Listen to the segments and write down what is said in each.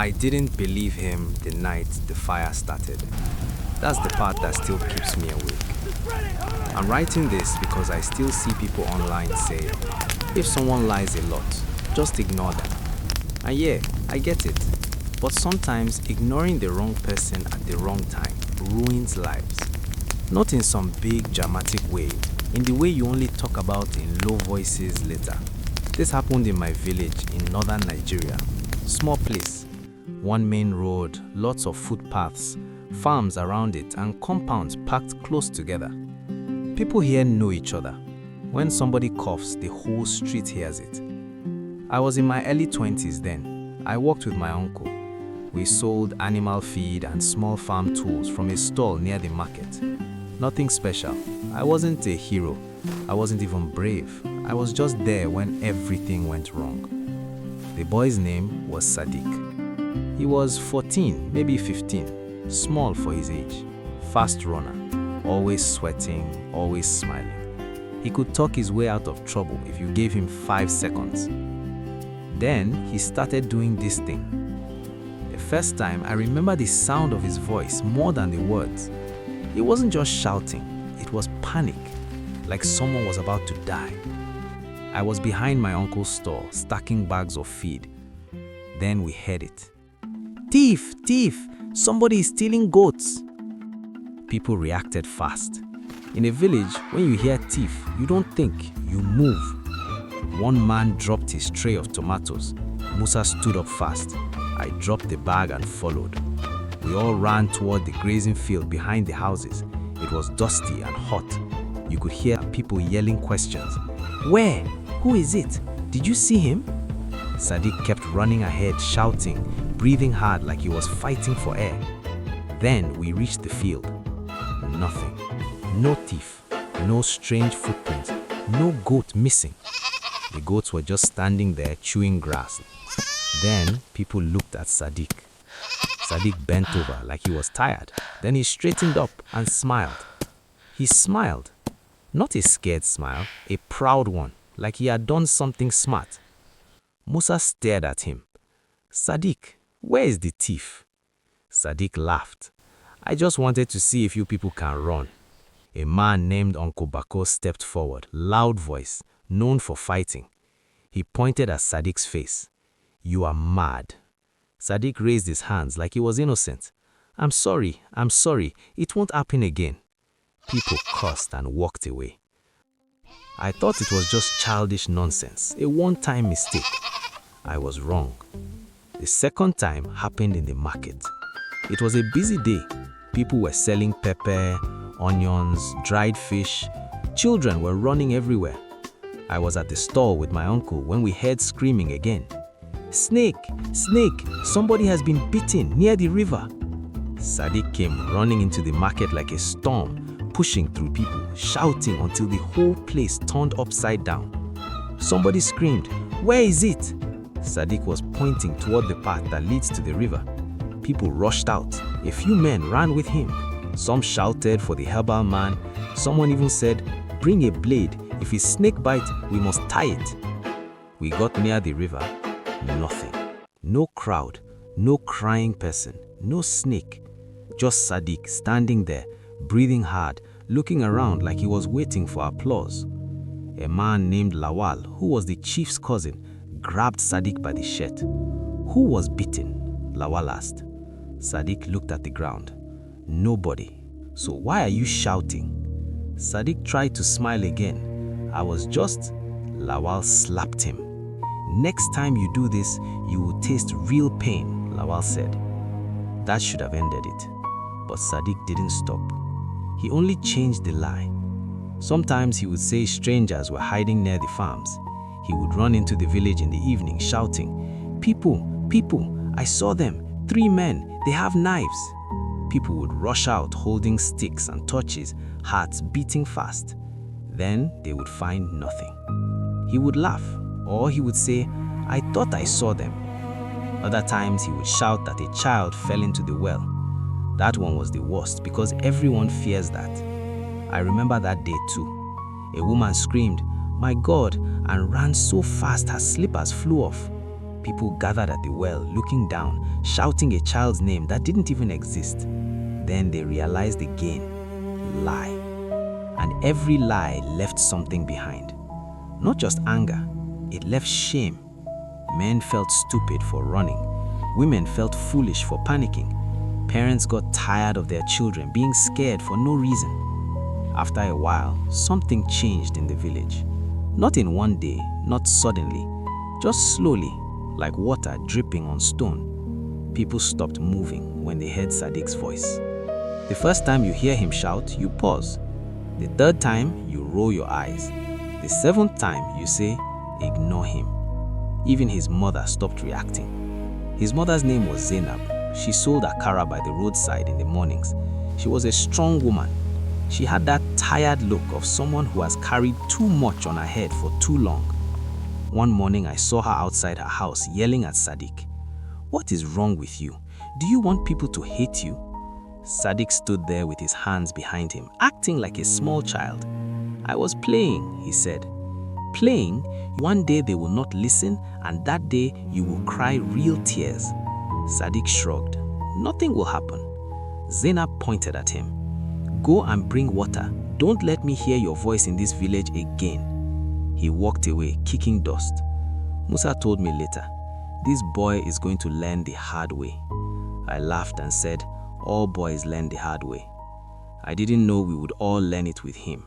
I didn't believe him the night the fire started. That's the part that still keeps me awake. I'm writing this because I still see people online say, if someone lies a lot, just ignore them. And yeah, I get it. But sometimes ignoring the wrong person at the wrong time ruins lives. Not in some big dramatic way, in the way you only talk about in low voices later. This happened in my village in northern Nigeria. Small place. One main road, lots of footpaths, farms around it, and compounds packed close together. People here know each other. When somebody coughs, the whole street hears it. I was in my early 20s then. I worked with my uncle. We sold animal feed and small farm tools from a stall near the market. Nothing special. I wasn't a hero. I wasn't even brave. I was just there when everything went wrong. The boy's name was Sadiq. He was 14, maybe 15, small for his age, fast runner, always sweating, always smiling. He could talk his way out of trouble if you gave him 5 seconds. Then he started doing this thing. The first time, I remember the sound of his voice more than the words. It wasn't just shouting, it was panic, like someone was about to die. I was behind my uncle's store, stacking bags of feed. Then we heard it. Thief! Thief! Somebody is stealing goats! People reacted fast. In a village, when you hear thief, you don't think, you move. One man dropped his tray of tomatoes. Musa stood up fast. I dropped the bag and followed. We all ran toward the grazing field behind the houses. It was dusty and hot. You could hear people yelling questions. Where? Who is it? Did you see him? Sadiq kept running ahead, shouting, breathing hard like he was fighting for air. Then we reached the field. Nothing. No thief. No strange footprints. No goat missing. The goats were just standing there chewing grass. Then people looked at Sadiq. Sadiq bent over like he was tired. Then he straightened up and smiled. He smiled. Not a scared smile, a proud one, like he had done something smart. Musa stared at him. Sadiq, where is the thief? Sadiq laughed. I just wanted to see if you people can run. A man named Uncle Bako stepped forward, loud voice, known for fighting. He pointed at Sadiq's face. You are mad. Sadiq raised his hands like he was innocent. I'm sorry, it won't happen again. People cursed and walked away. I thought it was just childish nonsense, a one-time mistake. I was wrong. The second time happened in the market. It was a busy day. People were selling pepper, onions, dried fish. Children were running everywhere. I was at the store with my uncle when we heard screaming again. Snake! Snake! Somebody has been bitten near the river. Sadiq came running into the market like a storm, pushing through people, shouting until the whole place turned upside down. Somebody screamed, Where is it? Sadiq was pointing toward the path that leads to the river. People rushed out. A few men ran with him. Some shouted for the herbal man. Someone even said, Bring a blade. If it's snake bite, we must tie it. We got near the river. Nothing. No crowd. No crying person. No snake. Just Sadiq standing there, breathing hard, looking around like he was waiting for applause. A man named Lawal, who was the chief's cousin, grabbed Sadiq by the shirt. Who was bitten? Lawal asked. Sadiq looked at the ground. Nobody. So why are you shouting? Sadiq tried to smile again. I was just... Lawal slapped him. Next time you do this, you will taste real pain, Lawal said. That should have ended it. But Sadiq didn't stop. He only changed the lie. Sometimes he would say strangers were hiding near the farms. He would run into the village in the evening shouting, People, people, I saw them, 3 men, they have knives. People would rush out holding sticks and torches, hearts beating fast. Then they would find nothing. He would laugh, or he would say, I thought I saw them. Other times he would shout that a child fell into the well. That one was the worst because everyone fears that. I remember that day too. A woman screamed, My God, and ran so fast her slippers flew off. People gathered at the well, looking down, shouting a child's name that didn't even exist. Then they realized again, lie. And every lie left something behind. Not just anger, it left shame. Men felt stupid for running. Women felt foolish for panicking. Parents got tired of their children being scared for no reason. After a while, something changed in the village. Not in one day, not suddenly, just slowly, like water dripping on stone. People stopped moving when they heard Sadiq's voice. The first time you hear him shout, you pause. The third time, you roll your eyes. The seventh time, you say, ignore him. Even his mother stopped reacting. His mother's name was Zainab. She sold akara by the roadside in the mornings. She was a strong woman. She had that tired look of someone who has carried too much on her head for too long. One morning, I saw her outside her house yelling at Sadiq. "What is wrong with you? Do you want people to hate you?" Sadiq stood there with his hands behind him, acting like a small child. "I was playing," he said. "Playing? One day they will not listen, and that day you will cry real tears." Sadiq shrugged. "Nothing will happen." Zainab pointed at him. "Go and bring water. Don't let me hear your voice in this village again." He walked away, kicking dust. Musa told me later, "This boy is going to learn the hard way." I laughed and said, "All boys learn the hard way." I didn't know we would all learn it with him.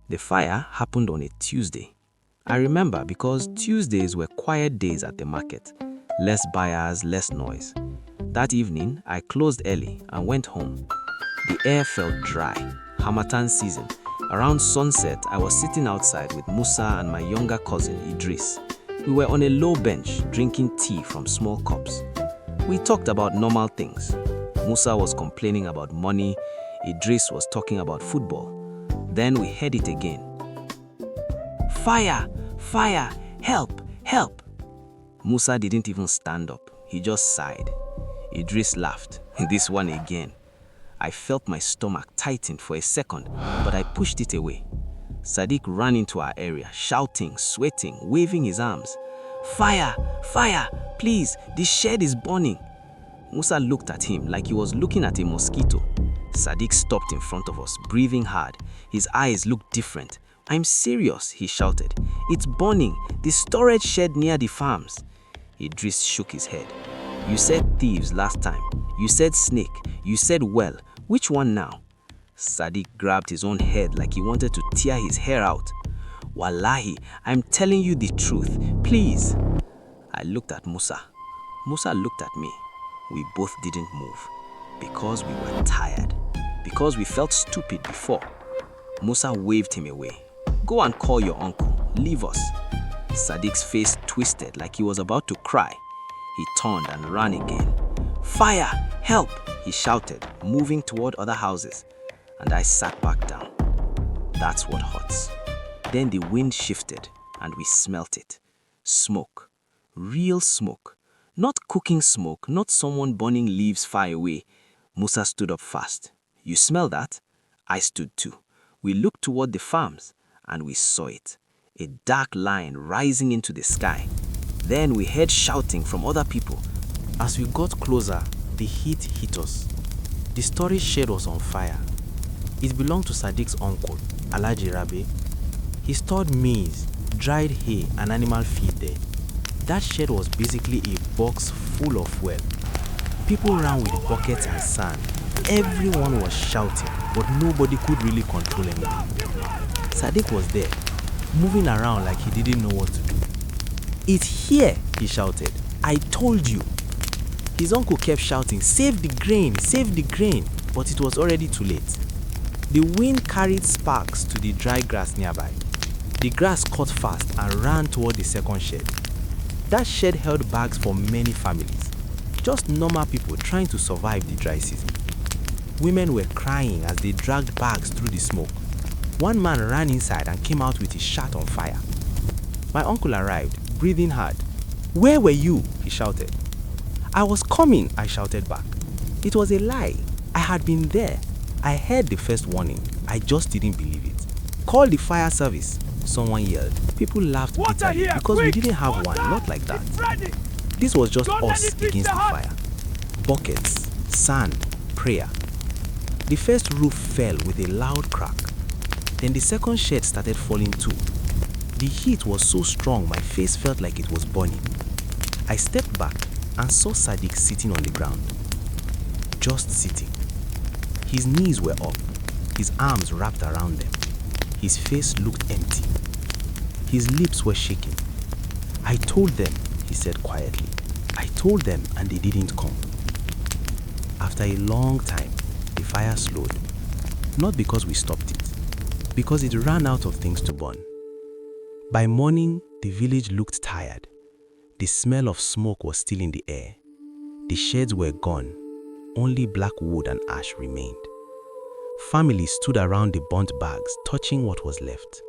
The fire happened on a Tuesday. I remember because Tuesdays were quiet days at the market. Less buyers, less noise. That evening, I closed early and went home. The air felt dry, Harmattan season. Around sunset, I was sitting outside with Musa and my younger cousin, Idris. We were on a low bench, drinking tea from small cups. We talked about normal things. Musa was complaining about money, Idris was talking about football. Then we heard it again. "Fire! Fire! Help! Help!" Musa didn't even stand up, he just sighed. Idris laughed. "This one again." I felt my stomach tighten for a second, but I pushed it away. Sadiq ran into our area, shouting, sweating, waving his arms. "Fire! Fire! Please, the shed is burning." Musa looked at him like he was looking at a mosquito. Sadiq stopped in front of us, breathing hard. His eyes looked different. "I'm serious," he shouted. "It's burning, the storage shed near the farms." Idris shook his head. "You said thieves last time. You said snake. You said well. Which one now?" Sadiq grabbed his own head like he wanted to tear his hair out. "Wallahi, I'm telling you the truth. Please." I looked at Musa. Musa looked at me. We both didn't move. Because we were tired. Because we felt stupid before. Musa waved him away. "Go and call your uncle. Leave us." Sadiq's face twisted like he was about to cry. He turned and ran again. "Fire! Help!" he shouted, moving toward other houses. And I sat back down. That's what hurts. Then the wind shifted and we smelt it. Smoke. Real smoke. Not cooking smoke, not someone burning leaves far away. Musa stood up fast. "You smell that?" I stood too. We looked toward the farms and we saw it. A dark line rising into the sky. Then we heard shouting from other people. As we got closer, the heat hit us. The storage shed was on fire. It belonged to Sadiq's uncle, Alhaji Rabe. He stored maize, dried hay, and animal feed there. That shed was basically a box full of fuel. People ran with buckets and sand. Everyone was shouting, but nobody could really control anything. Sadiq was there, moving around like he didn't know what to do. "It's here," he shouted. "I told you." His uncle kept shouting, "Save the grain, save the grain," but it was already too late. The wind carried sparks to the dry grass nearby. The grass caught fast and ran toward the second shed. That shed held bags for many families, just normal people trying to survive the dry season. Women were crying as they dragged bags through the smoke. One man ran inside and came out with his shirt on fire. My uncle arrived, breathing hard. "Where were you?" he shouted. "I was coming," I shouted back. It was a lie. I had been there. I heard the first warning. I just didn't believe it. "Call the fire service." Someone yelled. People laughed bitterly because we didn't have one, not like that. This was just us against the fire. Buckets, sand, prayer. The first roof fell with a loud crack. Then the second shed started falling too. The heat was so strong my face felt like it was burning. I stepped back and saw Sadiq sitting on the ground. Just sitting. His knees were up, his arms wrapped around them. His face looked empty. His lips were shaking. I told them, he said quietly. I told them and they didn't come. After a long time, the fire slowed. Not because we stopped it, because it ran out of things to burn. By morning, the village looked tired. The smell of smoke was still in the air. The sheds were gone. Only black wood and ash remained. Families stood around the burnt bags, touching what was left.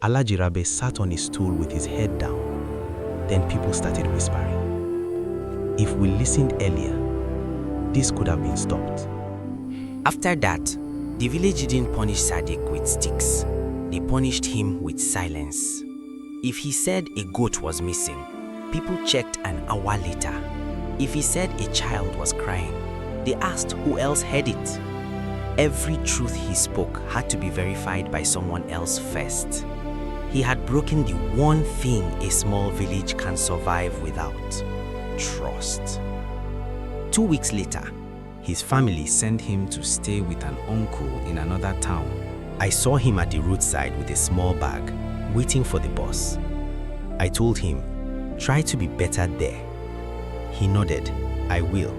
Alhaji Rabe sat on his stool with his head down. Then people started whispering. If we listened earlier, this could have been stopped. After that, the village didn't punish Sadiq with sticks. They punished him with silence. If he said a goat was missing, people checked an hour later. If he said a child was crying, they asked who else heard it. Every truth he spoke had to be verified by someone else first. He had broken the one thing a small village can survive without: trust. 2 weeks later, His family sent him to stay with an uncle in another town. I saw him at the roadside with a small bag, waiting for the bus. I told him, try to be better there. He nodded, I will.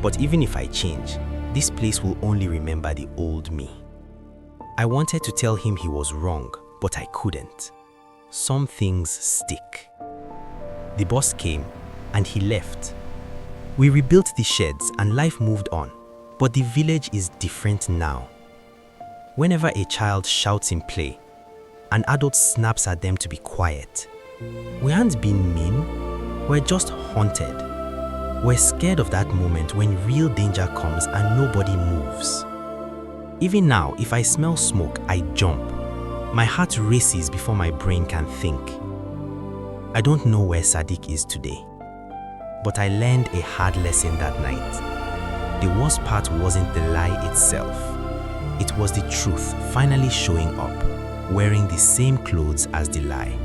But even if I change, this place will only remember the old me. I wanted to tell him he was wrong, but I couldn't. Some things stick. The bus came and he left. We rebuilt the sheds and life moved on, but the village is different now. Whenever a child shouts in play, an adult snaps at them to be quiet. We aren't being mean, we're just haunted. We're scared of that moment when real danger comes and nobody moves. Even now, if I smell smoke, I jump. My heart races before my brain can think. I don't know where Sadiq is today, but I learned a hard lesson that night. The worst part wasn't the lie itself. It was the truth finally showing up, wearing the same clothes as the lie.